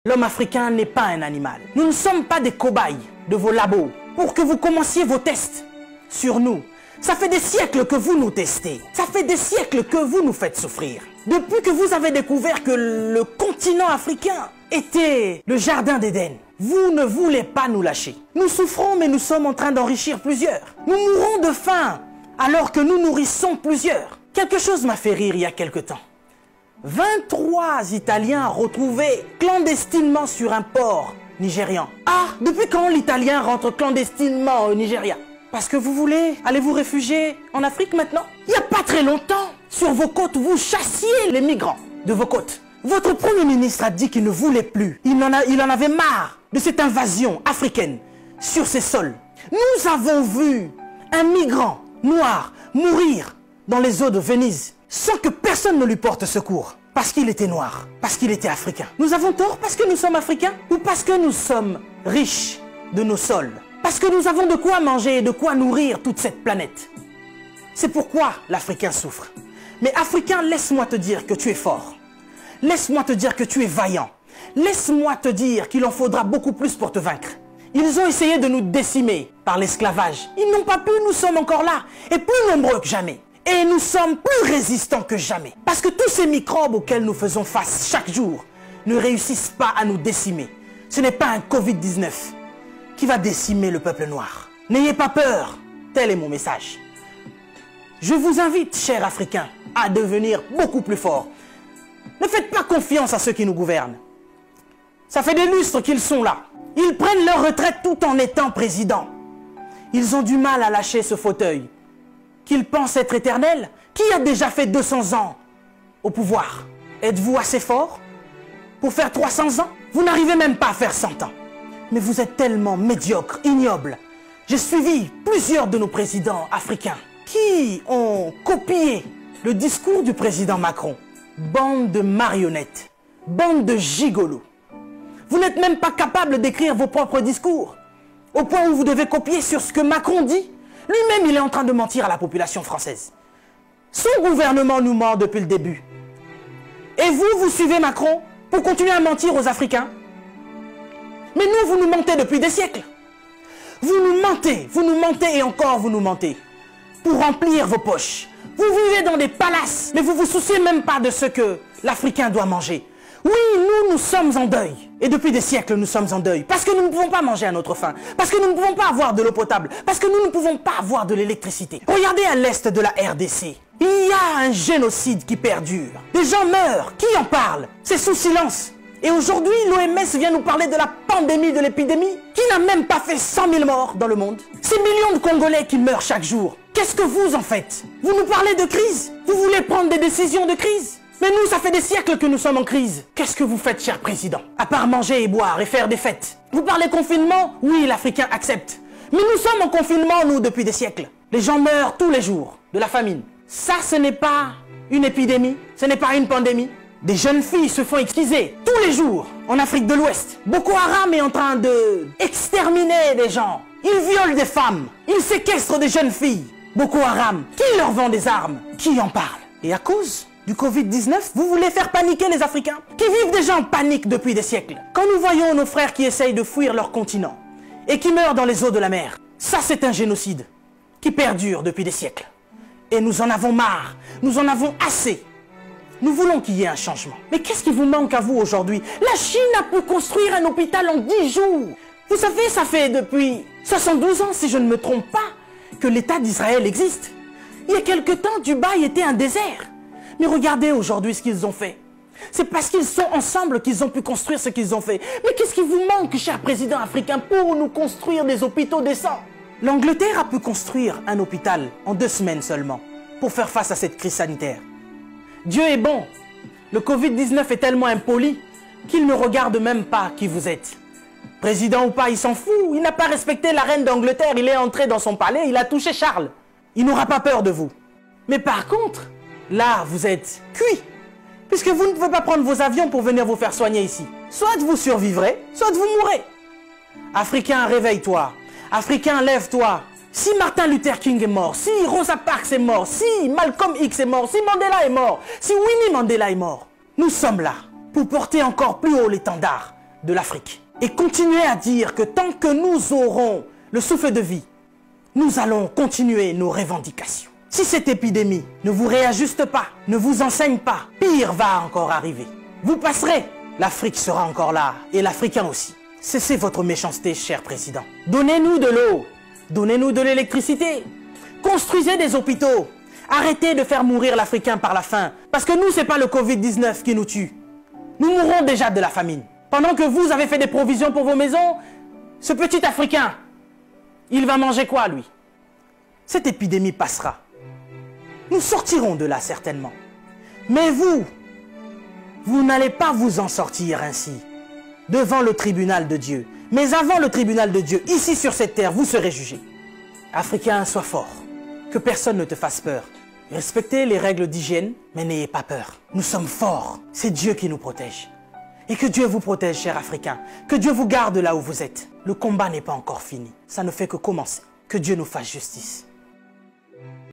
L'homme africain n'est pas un animal. Nous ne sommes pas des cobayes de vos labos pour que vous commenciez vos tests sur nous. Ça fait des siècles que vous nous testez. Ça fait des siècles que vous nous faites souffrir. Depuis que vous avez découvert que le continent africain était le jardin d'Éden, vous ne voulez pas nous lâcher. Nous souffrons, mais nous sommes en train d'enrichir plusieurs. Nous mourons de faim alors que nous nourrissons plusieurs. Quelque chose m'a fait rire il y a quelque temps. 23 Italiens retrouvés clandestinement sur un port nigérian. Ah, depuis quand l'Italien rentre clandestinement au Nigeria? Parce que vous voulez aller vous réfugier en Afrique maintenant? Il n'y a pas très longtemps, sur vos côtes, vous chassiez les migrants de vos côtes. Votre Premier ministre a dit qu'il ne voulait plus. Il en avait marre de cette invasion africaine sur ses sols. Nous avons vu un migrant noir mourir dans les eaux de Venise sans que personne ne lui porte secours. Parce qu'il était noir, parce qu'il était africain. Nous avons tort parce que nous sommes africains ou parce que nous sommes riches de nos sols? Parce que nous avons de quoi manger et de quoi nourrir toute cette planète. C'est pourquoi l'Africain souffre. Mais Africain, laisse-moi te dire que tu es fort. Laisse-moi te dire que tu es vaillant. Laisse-moi te dire qu'il en faudra beaucoup plus pour te vaincre. Ils ont essayé de nous décimer par l'esclavage. Ils n'ont pas pu, nous sommes encore là. Et plus nombreux que jamais. Et nous sommes plus résistants que jamais. Parce que tous ces microbes auxquels nous faisons face chaque jour ne réussissent pas à nous décimer. Ce n'est pas un Covid-19 qui va décimer le peuple noir. N'ayez pas peur, tel est mon message. Je vous invite, chers Africains, à devenir beaucoup plus forts. Ne faites pas confiance à ceux qui nous gouvernent. Ça fait des lustres qu'ils sont là. Ils prennent leur retraite tout en étant présidents. Ils ont du mal à lâcher ce fauteuil qu'ils pensent être éternel. Qui a déjà fait 200 ans au pouvoir? Êtes-vous assez fort pour faire 300 ans? Vous n'arrivez même pas à faire 100 ans. Mais vous êtes tellement médiocre, ignoble. J'ai suivi plusieurs de nos présidents africains qui ont copié le discours du président Macron. Bande de marionnettes, bande de gigolos. Vous n'êtes même pas capable d'écrire vos propres discours, au point où vous devez copier sur ce que Macron dit. Lui-même, il est en train de mentir à la population française. Son gouvernement nous ment depuis le début. Et vous, vous suivez Macron pour continuer à mentir aux Africains? Mais nous, vous nous mentez depuis des siècles. Vous nous mentez et encore vous nous mentez. Pour remplir vos poches. Vous vivez dans des palaces, mais vous vous souciez même pas de ce que l'Africain doit manger. Oui, nous sommes en deuil. Et depuis des siècles, nous sommes en deuil. Parce que nous ne pouvons pas manger à notre faim. Parce que nous ne pouvons pas avoir de l'eau potable. Parce que nous ne pouvons pas avoir de l'électricité. Regardez à l'est de la RDC. Il y a un génocide qui perdure. Des gens meurent. Qui en parle? C'est sous silence. Et aujourd'hui, l'OMS vient nous parler de la pandémie, de l'épidémie, qui n'a même pas fait 100 000 morts dans le monde. Ces millions de Congolais qui meurent chaque jour. Qu'est-ce que vous en faites? Vous nous parlez de crise? Vous voulez prendre des décisions de crise? Mais nous, ça fait des siècles que nous sommes en crise. Qu'est-ce que vous faites, cher président? À part manger et boire et faire des fêtes. Vous parlez confinement? Oui, l'Africain accepte. Mais nous sommes en confinement, nous, depuis des siècles. Les gens meurent tous les jours de la famine. Ça, ce n'est pas une épidémie. Ce n'est pas une pandémie. Des jeunes filles se font exciser tous les jours en Afrique de l'Ouest. Boko Haram est en train de exterminer des gens. Ils violent des femmes. Ils séquestrent des jeunes filles. Boko Haram, qui leur vend des armes? Qui en parle? Et à cause du Covid-19, vous voulez faire paniquer les Africains qui vivent déjà en panique depuis des siècles. Quand nous voyons nos frères qui essayent de fuir leur continent et qui meurent dans les eaux de la mer, ça c'est un génocide qui perdure depuis des siècles. Et nous en avons marre, nous en avons assez. Nous voulons qu'il y ait un changement. Mais qu'est-ce qui vous manque à vous aujourd'hui? La Chine a pu construire un hôpital en 10 jours. Vous savez, ça fait depuis 72 ans, si je ne me trompe pas, que l'État d'Israël existe. Il y a quelque temps, Dubaï était un désert. Mais regardez aujourd'hui ce qu'ils ont fait. C'est parce qu'ils sont ensemble qu'ils ont pu construire ce qu'ils ont fait. Mais qu'est-ce qui vous manque, cher président africain, pour nous construire des hôpitaux décents? L'Angleterre a pu construire un hôpital en 2 semaines seulement pour faire face à cette crise sanitaire. Dieu est bon. Le Covid-19 est tellement impoli qu'il ne regarde même pas qui vous êtes. Président ou pas, il s'en fout. Il n'a pas respecté la reine d'Angleterre. Il est entré dans son palais, il a touché Charles. Il n'aura pas peur de vous. Mais par contre, là, vous êtes cuit. Puisque vous ne pouvez pas prendre vos avions pour venir vous faire soigner ici. Soit vous survivrez, soit vous mourrez. Africain, réveille-toi. Africain, lève-toi. Si Martin Luther King est mort, si Rosa Parks est mort, si Malcolm X est mort, si Mandela est mort, si Winnie Mandela est mort, nous sommes là pour porter encore plus haut l'étendard de l'Afrique. Et continuez à dire que tant que nous aurons le souffle de vie, nous allons continuer nos revendications. Si cette épidémie ne vous réajuste pas, ne vous enseigne pas, pire va encore arriver. Vous passerez, l'Afrique sera encore là, et l'Africain aussi. Cessez votre méchanceté, cher président. Donnez-nous de l'eau, donnez-nous de l'électricité, construisez des hôpitaux, arrêtez de faire mourir l'Africain par la faim, parce que nous, ce n'est pas le Covid-19 qui nous tue. Nous mourrons déjà de la famine. Pendant que vous avez fait des provisions pour vos maisons, ce petit Africain, il va manger quoi, lui? Cette épidémie passera. Nous sortirons de là, certainement. Mais vous n'allez pas vous en sortir ainsi, devant le tribunal de Dieu. Mais avant le tribunal de Dieu, ici sur cette terre, vous serez jugés. Africain, sois fort. Que personne ne te fasse peur. Respectez les règles d'hygiène, mais n'ayez pas peur. Nous sommes forts. C'est Dieu qui nous protège. Et que Dieu vous protège, chers Africains. Que Dieu vous garde là où vous êtes. Le combat n'est pas encore fini. Ça ne fait que commencer. Que Dieu nous fasse justice.